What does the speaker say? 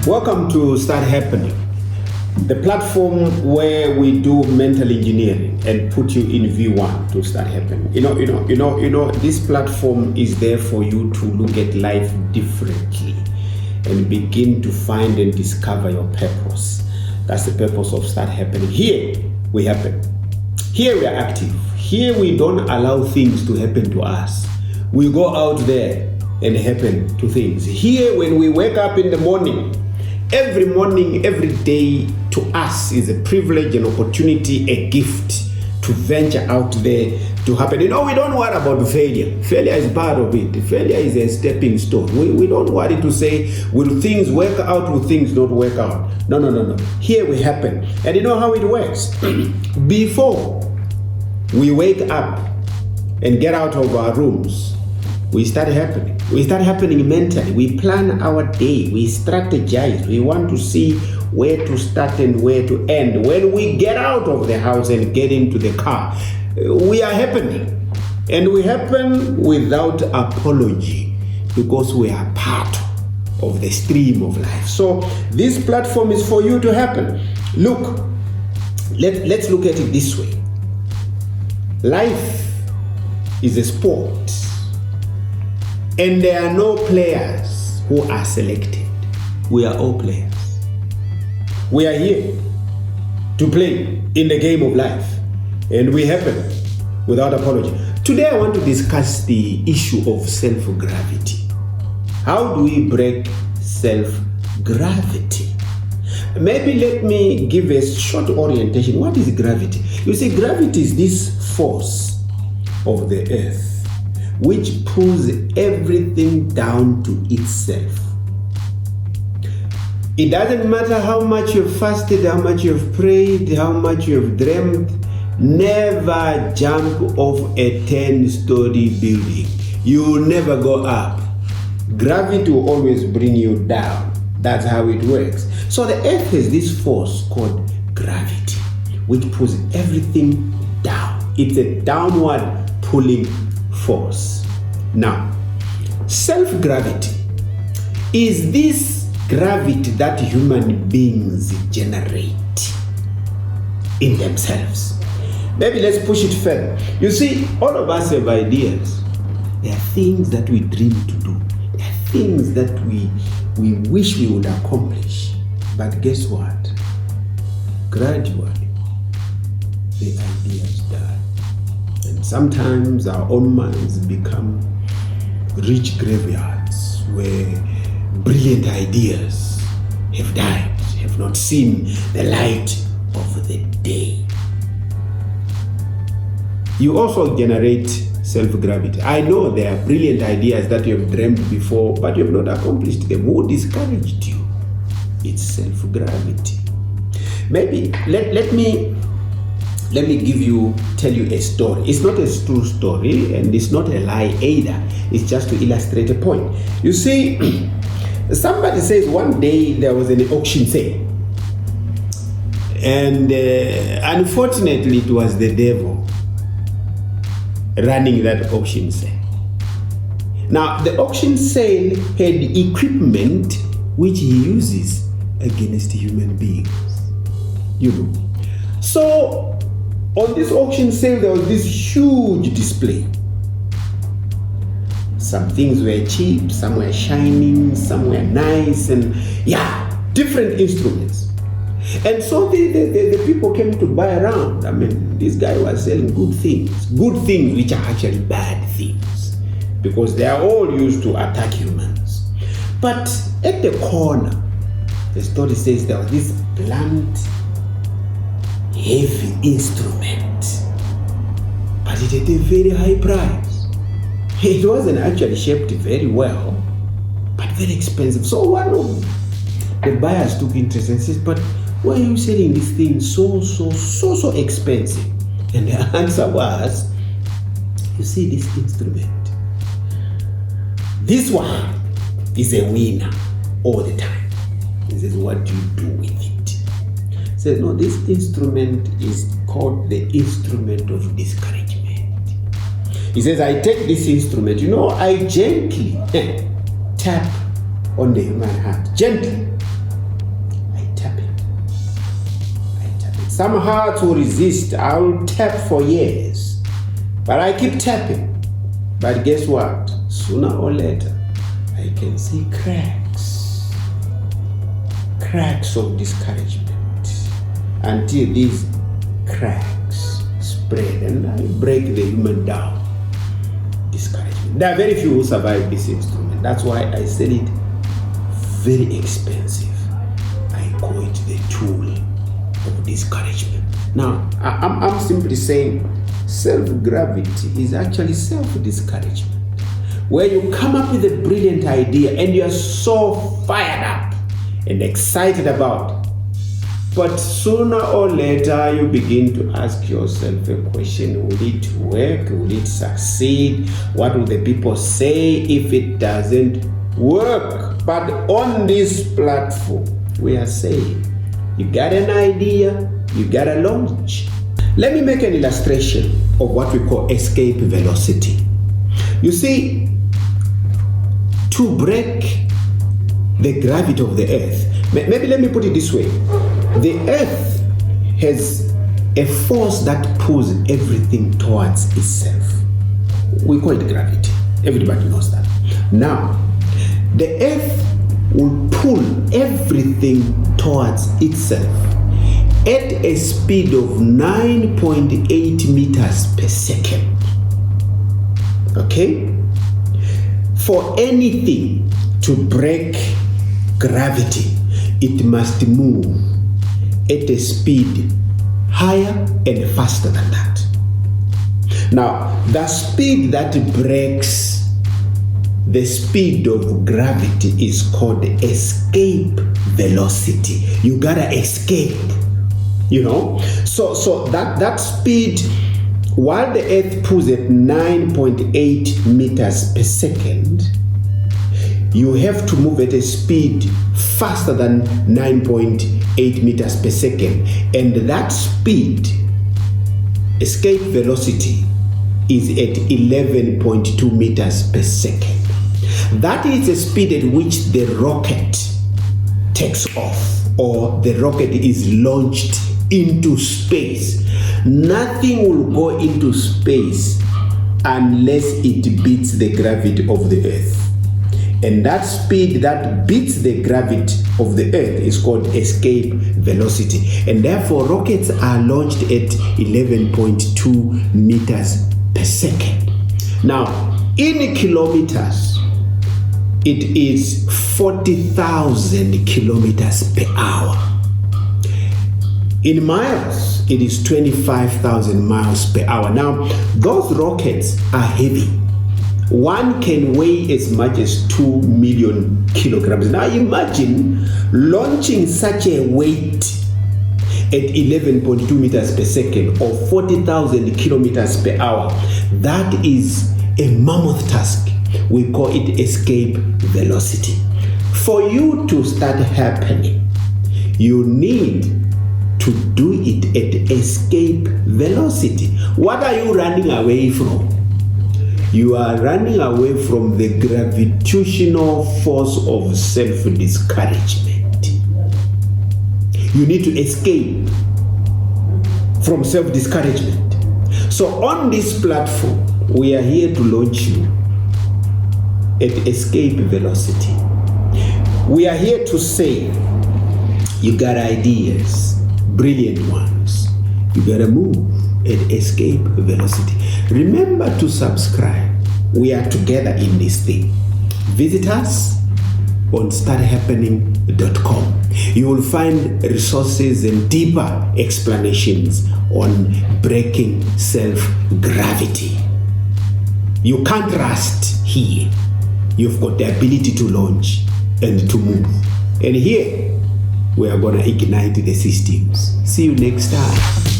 Welcome to Start Happening, the platform where we do mental engineering and put you in V1 to start happening. This platform is there for you to look at life differently and begin to find and discover your purpose. That's the purpose of Start Happening. Here we happen. Here we are active. Here we don't allow things to happen to us. We go out there and happen to things. Here, when we wake up in the morning, every day to us is a privilege, an opportunity, a gift to venture out there to happen. We don't worry about failure. Failure is part of it. Failure is a stepping stone. We don't worry to say, will things work out, will things not work out? No. Here we happen. And you know how it works? Before we wake up and get out of our rooms, we start happening. We start happening mentally. We plan our day. We strategize. We want to see where to start and where to end. When we get out of the house and get into the car, we are happening. And we happen without apology because we are part of the stream of life. So this platform is for you to happen. Look, let's look at it this way. Life is a sport. And there are no players who are selected. We are all players. We are here to play in the game of life. And we happen without apology. Today I want to discuss the issue of self-gravity. How do we break self-gravity? Maybe let me give a short orientation. What is gravity? You see, gravity is this force of the earth which pulls everything down to itself. It doesn't matter how much you've fasted, how much you've prayed, how much you've dreamt, never jump off a 10-story building. You will never go up. Gravity will always bring you down. That's how it works. So the earth has this force called gravity, which pulls everything down. It's a downward pulling force. Now, self-gravity is this gravity that human beings generate in themselves. Maybe let's push it further. You see, all of us have ideas. There are things that we dream to do. There are things that we wish we would accomplish. But guess what? Gradually, the ideas die. And sometimes our own minds become rich graveyards where brilliant ideas have died, have not seen the light of the day. You also generate self-gravity. I know there are brilliant ideas that you have dreamed before, but you have not accomplished them. Who discouraged you? It's self-gravity. Maybe let me tell you a story. It's not a true story and it's not a lie either. It's just to illustrate a point. You see, somebody says one day there was an auction sale. And unfortunately it was the devil running that auction sale. Now the auction sale had equipment which he uses against human beings. So on this auction sale, there was this huge display. Some things were cheap, some were shining, some were nice, and different instruments. And so the people came to buy around. I mean, this guy was selling good things which are actually bad things, because they are all used to attack humans. But at the corner, the story says there was this blunt, heavy instrument, but it had a very high price. It wasn't actually shaped very well, but very expensive. So one of the buyers took interest and says, but why are you selling this thing so expensive? And the answer was, you see this instrument, this one is a winner all the time. This is what you do with it. Says, no, this instrument is called the instrument of discouragement. He says, I take this instrument, I gently tap on the human heart, gently. Some hearts will resist. I'll tap for years. But I keep tapping. But guess what? Sooner or later, I can see cracks. Cracks of discouragement. Until these cracks spread and I break the human down. Discouragement. There are very few who survive this instrument. That's why I sell it very expensive. I call it the tool of discouragement. Now, I'm simply saying self-gravity is actually self-discouragement. Where you come up with a brilliant idea and you are so fired up and excited about it. But sooner or later, you begin to ask yourself a question. Will it work? Will it succeed? What will the people say if it doesn't work? But on this platform, we are saying, you got an idea, you got to launch. Let me make an illustration of what we call escape velocity. You see, to break the gravity of the earth, maybe let me put it this way. The earth has a force that pulls everything towards itself. We call it gravity. Everybody knows that. Now, the earth will pull everything towards itself at a speed of 9.8 meters per second. Okay? For anything to break gravity, it must move at a speed higher and faster than that. Now, the speed that breaks the speed of gravity is called escape velocity. You gotta escape, you know? So that speed, while the earth pulls at 9.8 meters per second, you have to move at a speed faster than 9.8 meters per second. And that speed, escape velocity, is at 11.2 meters per second. That is the speed at which the rocket takes off, or the rocket is launched into space. Nothing will go into space unless it beats the gravity of the earth. And that speed that beats the gravity of the earth is called escape velocity. And therefore, rockets are launched at 11.2 meters per second. Now, in kilometers, it is 40,000 kilometers per hour. In miles, it is 25,000 miles per hour. Now, those rockets are heavy. One can weigh as much as 2 million kilograms. Now imagine launching such a weight at 11.2 meters per second or 40,000 kilometers per hour. That is a mammoth task. We call it escape velocity. For you to start happening, you need to do it at escape velocity. What are you running away from? You are running away from the gravitational force of self-discouragement. You need to escape from self-discouragement. So on this platform, we are here to launch you at escape velocity. We are here to say, you got ideas, brilliant ones. You gotta move at escape velocity. Remember to subscribe. We are together in this thing. Visit us on starthappening.com. You will find resources and deeper explanations on breaking self-gravity. You can't rust here. You've got the ability to launch and to move. And here, we are going to ignite the systems. See you next time.